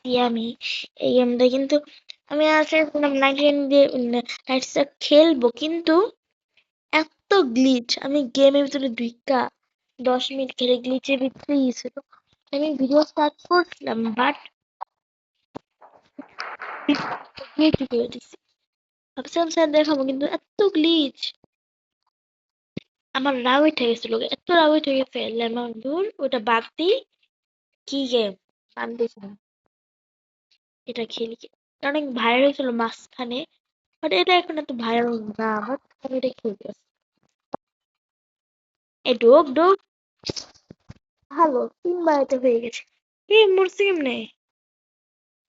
খেলছি আমি এই গেমটা, কিন্তু আমি আসলে 99 দিয়ে নাইটসটা খেলবো, কিন্তু এত গ্লিচ, আমি গেমের ভিতরে ঢুইকা 10 মিনিট খেলে গ্লিচের ভিতরে গেছিল। আমি ভিডিও স্টার্ট করছিলাম, বাট গ্লিচ করে দিছি। ভাবছিলাম স্যার দেখাবো, কিন্তু এত গ্লিচ, আমার রাগ উঠে গেছিল, এত রাগ উঠে গেছে। লেমন ধুর ওটা বাদ দিই, কি গেম বাদ দিয়েছিলাম, এটা খেলি। অনেক ভাইরাল হয়েছিল মাঝখানে, বাট এটা এখন এত ভাইরাল না, বাট আমি এটা খেলতে আছি। এই ডোক ডোক, ভালো 3 বার এতে হয়ে গেছে। এই মরছি কেমনে?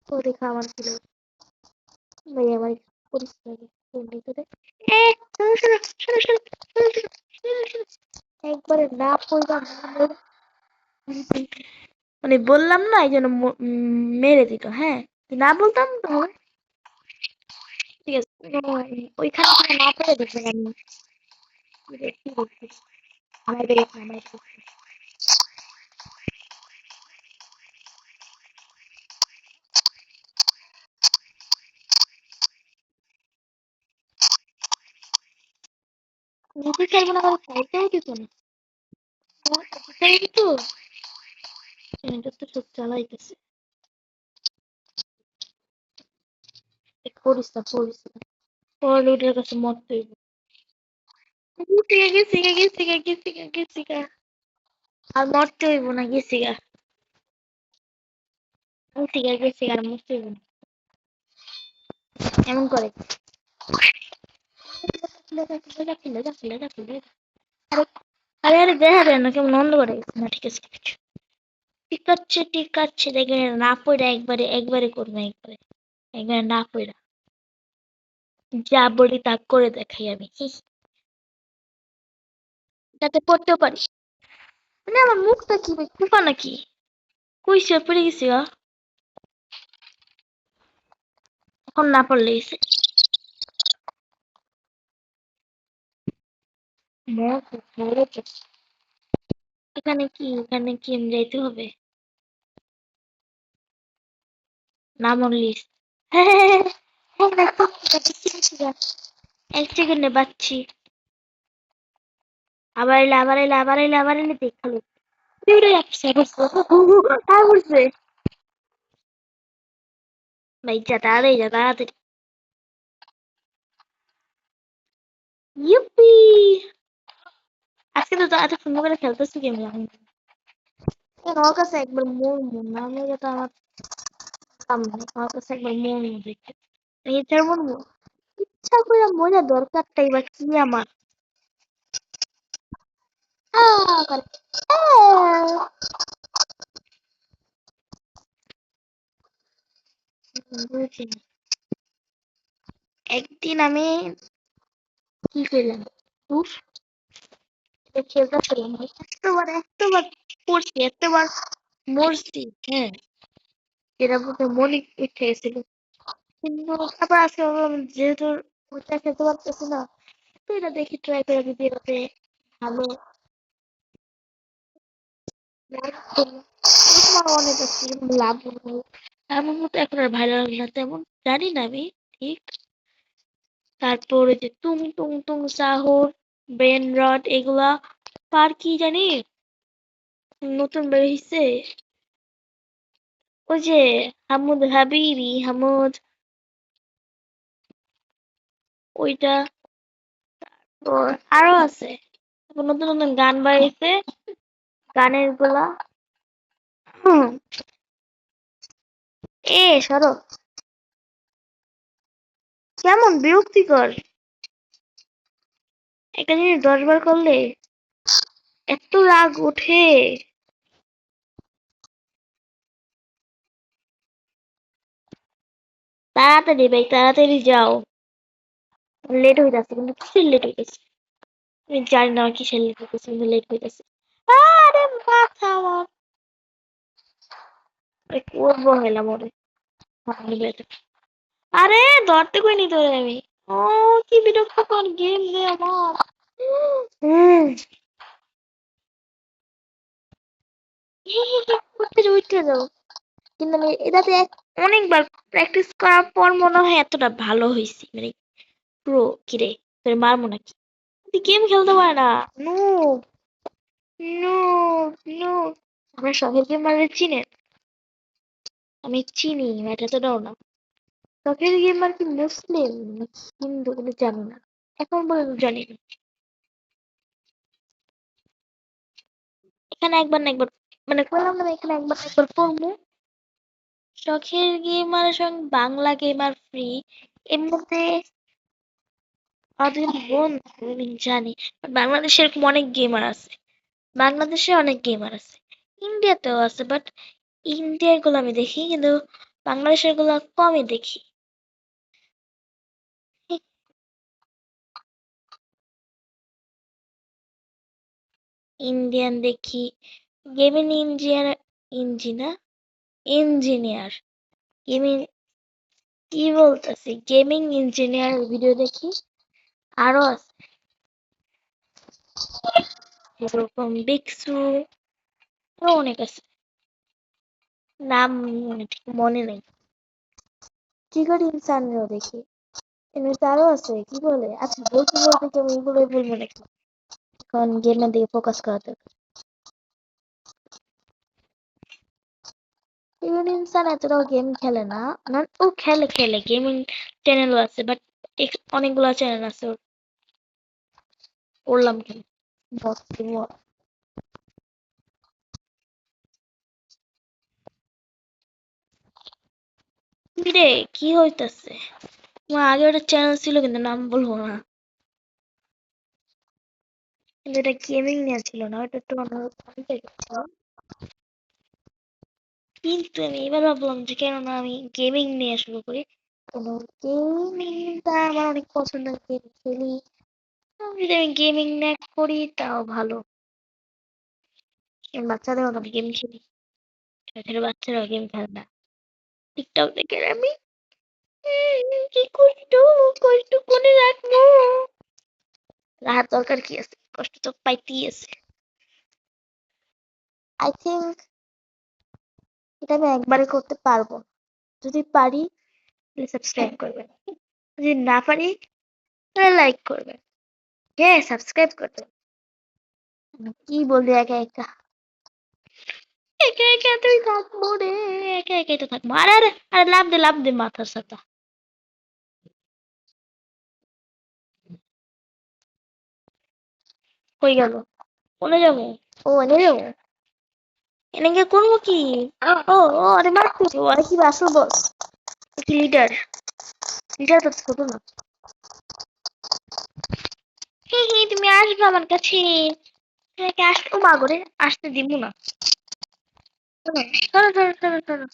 ও দেখা আমার ছিল ভাই, আমার পরিষ্কার ভিতরে সরো, সরো, সরো, সরো, সরো, সরো, সরো, সরো। একবারে না পড়লাম, মানে বললাম না এই জন্য মেরে দিত। হ্যাঁ, না বলতাম তাহলে ঠিক আছে, ওইখানে থেকে না পড়ে দেখবেন আমি কি করছি। আমার বেড়ে আমার নিচে খেলবো না, আমার খাইতেও দিত না। তাই তো এটা তো সব চালাইতেছে। করিস না, করিস না, পরে ওটার কাছে মরতে হইব। গেছি গা, গেছি গা, গেছি গা, গেছি গা, আর মরতে হইব না, গেছি গা, গেছি গা, গেছি গা, আর মরতে হইব না। এমন করে আরে আরে দেখা যায় না, কেমন অন্ধ করে গেছে। না ঠিক আছে, ঠিক আছে, ঠিক আছে, ঠিক আছে, দেখে না পড়ে একবারে একবারে করবো, একবারে একবারে না পড়া যা বলি তা করে দেখাই আমি, যাতে পড়তেও পারি। মানে আমার মুখটা কি ভাই, কুপা নাকি? কইছে পড়ে গেছি গা, এখন না পড়লে গেছে। এখানে কি, এখানে কি আমি যাইতে হবে? নাম লিস্ট, হ্যাঁ হ্যাঁ হ্যাঁ, হ্যাঁ, এক সেকেন্ডে বাচ্ছি। আবার এলে, আবার এলে, আবার এলে, আবার এলে দেখালো করছে ভাই, যা তাড়াতাড়ি, যা তাড়াতাড়ি। ইউপি, আজকে তো এত সুন্দর করে খেলতেছি গেম আমি। ওর কাছে একবার মন মন না মেরে তো আমার কাম নেই, আমার কাছে একবার মন মন দেখে এটার মন মন ইচ্ছা করে মজা দরকারটাই বা কি আমার। করে বুঝছি না। একদিন আমি কি করলাম, উফ, খেলতেছিলাম, এতবার এতবার পড়ছি, এতবার মরছি। হ্যাঁ, এটা বলতে মনে উঠে গেছিল, কিন্তু তারপর আজকে ভাবলাম যেহেতু ওটা খেলতে পারতেছি না, তো এটা দেখি ট্রাই করে যদি এটাতে ভালো লাভ করলাম, এরকম আরো অনেক আছে যেরকম লাভ হলো। এমন মতো এখন আর ভালো লাগে না তেমন, জানি না আমি ঠিক। তারপরে যে তুং তুং তুং সাহর, ব্রেন রট, এগুলা আর কি জানি নতুন বের হইছে, ওই যে হামুদ হাবিবি হামুদ, ওইটা। তো আরো আছে, তারপর নতুন নতুন গান বাড়াইছে, গানের গুলা। হুম, সরো, কেমন বিরক্তিকর একটা জিনিস 10 বার করলে এত রাগ ওঠে। তাড়াতাড়ি ভাই, তাড়াতাড়ি যাও, লেট হয়ে যাচ্ছে, কিন্তু কিসের লেট হইতেছে আমি জানি না, আমার কিসের লেট হইতেছে, কিন্তু লেট হইতেছে। আরে মাথা আমার, আরে করবো হইলাম ওরে, আরে ধরতে কইনি তোরে আমি। ও কি বিরক্তিকর গেম রে আমার। হুম, উঠতে যাও, উঠতে যাও, কিন্তু আমি এটাতে অনেকবার প্র্যাকটিস করার পর মনে হয় এতটা ভালো হয়েছি, মানে প্রো। কিরে, তোর মারবো নাকি? তুই গেম খেলতে পারে না। No, no, no. আমরা শখের গেমারে চিনেন? আমি চিনি, এতটাও না। শখের গেমার কি মুসলিম নাকি হিন্দু কোনো জানি না, এখন পর্যন্ত জানি না। এখানে একবার না একবার, মানে করলাম না, এখানে একবার না একবার পড়বো। শখের গেমার সঙ্গে বাংলা গেমার ফ্রি, এর মধ্যে আমাদের বন্ধু আমি জানি। But বাংলাদেশে এরকম অনেক গেমার আছে, বাংলাদেশে অনেক গেমার আছে, ইন্ডিয়াতেও আছে, বাট ইন্ডিয়ার গুলো আমি দেখি, কিন্তু বাংলাদেশের গুলো কমই দেখি। ইন্ডিয়ান দেখি, গেমিং ইঞ্জিনিয়ার, ইঞ্জিনা ইঞ্জিনিয়ার, গেমিং, কি বলতেছি, গেমিং ইঞ্জিনিয়ার ভিডিও দেখি। আরো আছে এরকম বিকসু, আরো অনেক আছে, নাম ঠিক মনে নেই। চিকন ইনসানও দেখি, এমনিতে আরো আছে, কি বলে, আচ্ছা বলতে বলতে কি আমি এগুলোই বলবো নাকি? এখন গেমের দিকে ফোকাস করা দরকার। চিকন ইনসান এতটাও গেম খেলে না, না ও খেলে খেলে, গেমিং চ্যানেলও আছে, বাট অনেকগুলো চ্যানেল আছে ওর, করলাম খেলে ভক্তি মত। কি রে, কি হইতাছে? আমার আগে একটা চ্যানেল ছিল, কিন্তু নাম বলবো না, কিন্তু এটা গেমিং নিয়ে ছিল না, ওটা একটু অন্য content ছিল। কিন্তু আমি এবার ভাবলাম যে কেননা আমি গেমিং নিয়ে শুরু করি, কোনো গেমিংটা আমার অনেক পছন্দ, গেম খেলি। যদি আমি গেমিং না করি তাও ভালো, আমি বাচ্চাদের মতো গেম খেলি, ছোট ছোট বাচ্চারাও গেম খেলে না। টিকটক দেখে আমি কি কষ্ট, কষ্ট করে রাখবো, রাহার দরকার কি আছে, কষ্ট তো পাইতেই আছে। আই থিঙ্ক এটা আমি একবারে করতে পারবো, যদি পারি তাহলে সাবস্ক্রাইব করবেন, যদি না পারি তাহলে লাইক করবেন, হ্যাঁ সাবস্ক্রাইব করবেন। কি বলবি, একা একা, একা একা তুই থাকবো রে, একা একাই তো থাকবো। আরে আরে আরে, লাভ দে লাভ দে, মাথার সাথে। হয়ে গেল, কোনে যাবো? ও এনে যাবো, এনে গিয়ে করবো কি? ও ও, আরে মারতেছি, আরে কি আসল বস, কি লিডার, লিডার তো ছোট না। হি হি, তুমি আসবে আমার কাছে, তোমাকে আসতে, ও মা করে আসতে দিব না। ধরো ধরো ধরো ধরো।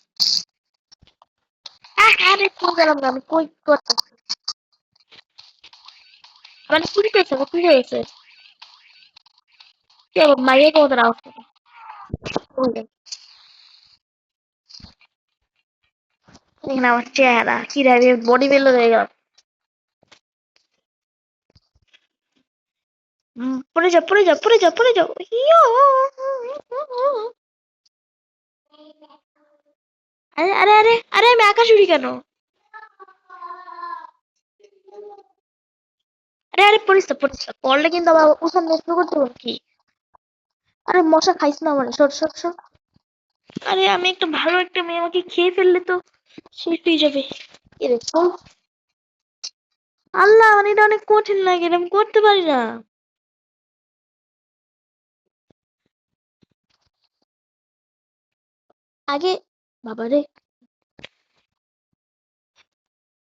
আরে কই গেলাম না, আমি কই করতে, মানে কুড়ি পেয়েছে, কুড়ি হয়েছে। কি আবার মাইয়ে কোথাও আওয়াজ করে? এখানে আমার চেহারা কি রে, বডি বিল্ডার হয়ে গেল। পড়ে যাও পড়ে যাও পড়ে যাও পড়ে যাও, ইয়ো। আরে আরে আরে আরে, আমি আকাশ উড়ি কেন? আরে আরে, পড়িস না পড়িস না, পড়লে কিন্তু আবার উঠান নষ্ট করতে পারবো কি? আরে মশা খাইস না, আমার সর সর সর। আরে আমি একটা ভালো একটা মেয়ে, আমাকে খেয়ে ফেললে তো শেষ হয়ে যাবে। এরকম, আল্লাহ, মানে এটা অনেক কঠিন লাগে, এটা আমি করতে পারি না। আগে, বাবারে,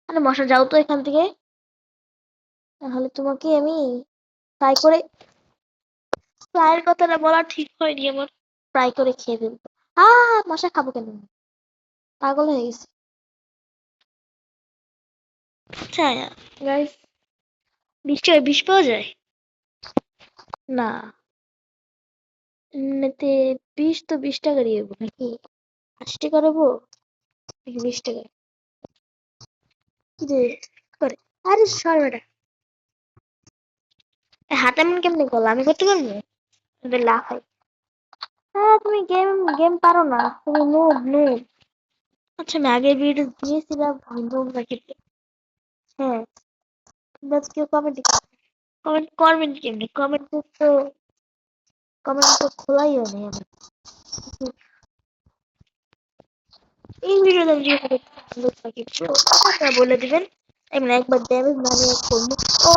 আরে মশা যাও তো এখান থেকে, নাহলে তোমাকে আমি ফ্রাই করে, ফ্রাইয়ের কথাটা বলা ঠিক হয়নি আমার, ফ্রাই করে খেয়ে ফেলবো। মশা খাবো কেন, পাগল হয়ে গেছে। আচ্ছা গাইস, বৃষ্টি হয়, বিষ পাওয়া যায়? না, এমনিতে বিষ তো 20 টাকারই হইব নাকি, 80 টাকা হবো নাকি 20 টাকা? কি যে করে, আরে সর বেটা, হাত এমন কেমনি করলো, আমি করতে পারবো? ওদের লাফাই। তুমি গেম গেম পারো না, তুমি নুব নুব। আচ্ছা আমি আগের ভিডিও দিয়েছিলাম ভঞ্জন রাখিতে। হ্যাঁ, তোমরা তো কেউ কমেন্ট করবেন কেমনি? কমেন্ট তো খোলাই হয় নাই আমার। এই ভিডিওতে আমি যেভাবে ভঞ্জন রাখি আপনারা বলে দিবেন। এমনি একবার ড্যামেজ না নিয়ে করবো। ও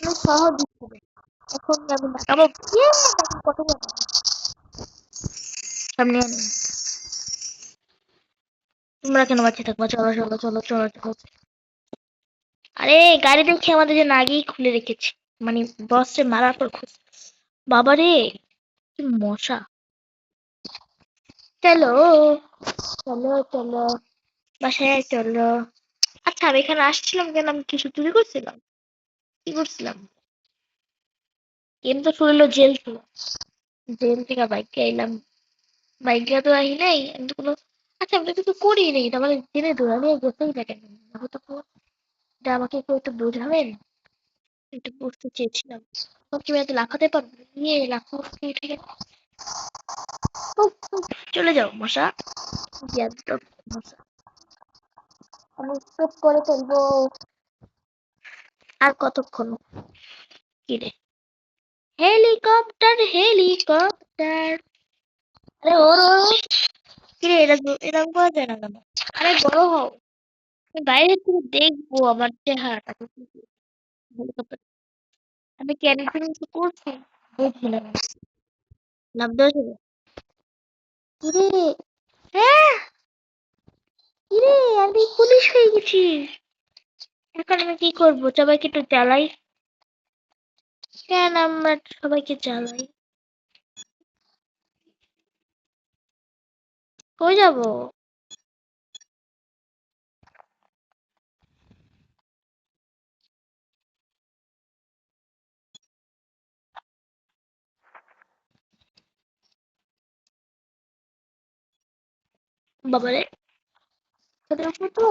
আমি সহজ দিচ্ছি না। এখন আমি দেখাবো। ইয়ে দেখো কত বড়। সামনে আনি। তোমরা কেন বাচ্চা থাকবা? চলো চলো চলো চলো চলো। আরে গাড়ি দেখে আমাদের জন্য আগেই খুলে রেখেছে। মানে বসে মারার পর বাবারে কি মশা। চলো চলো চলো বাসায় চলো। আচ্ছা আমি এখানে আসছিলাম কেন? আমি কিছু চুরি করছিলাম? কি করছিলাম? গেম তো শুরু হলো জেল থেকে। জেল থেকে বাইকে এলাম। বাইকে তো আহি নাই আমি তো কোনো। আচ্ছা আমি তো কিছু করি নাই, এটা মানে জেনে ধরে নিয়ে গেছেই না কেন? হয়তো এটা আমাকে কেউ একটু বোঝাবেন। একটু বুঝতে চেয়েছিলাম। কি আমি এত লাফাতে পারবো? নিয়ে লাফাতে উঠে গেল। উফ, উফ, চলে যাও মশা। বিয়াদব মশা। আমি স্টপ করে ফেলবো। আর কতক্ষণ? কি রে? Helicopter helicopter. আরে ওর ওর ওর। কি রে এরকম করা যায় না কেন? আরে বড় হও। আমি বাইরে থেকে দেখবো আমার চেহারাটা। হেলিকপ্টার। আমি ক্যারেক্টার করছি। বুঝলাম। লাভ দেওয়া যাবে? কি রে? হ্যাঁ। কি রে? আমি পুলিশ হয়ে গেছি। এখন আমি কি করবো? সবাইকে একটু জ্বালাই। কেন আমরা সবাইকে জ্বালাই? কই যাবো? বাবারে তোদের উপর তো।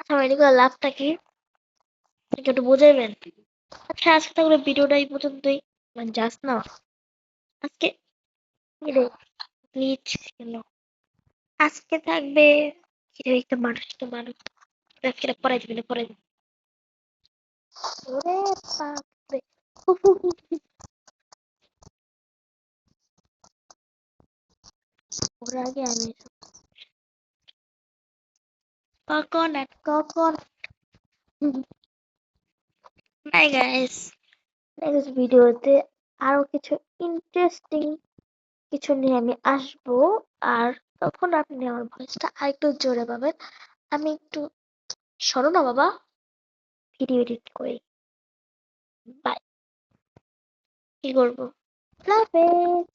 আচ্ছা এদিকে লাভটা কি? আমাকে একটু বোঝাইবেন? আচ্ছা আজকে তাহলে ভিডিওটা এই পর্যন্তই। মানে যাস না আজকে। কি রে? প্লিজ কেন? আজকে থাকবে। কি রে, একটা মানুষ তো মানুষ। আজকে পড়াই দিবি না পড়াই দিবি। ওরে বাপরে। উফ, উফ, উফ, উফ। ওর আগে আমি কখন নাই গাইস, নেক্সট ভিডিওতে আরো কিছু ইন্টারেস্টিং কিছু নিয়ে আমি আসবো। আর তখন আপনি আমার ভয়েসটা আরেকটু জোরে পাবেন। আমি একটু সরো না বাবা, ভিডিও এডিট করি। বাই। কি করবো? আল্লাহ হাফেজ।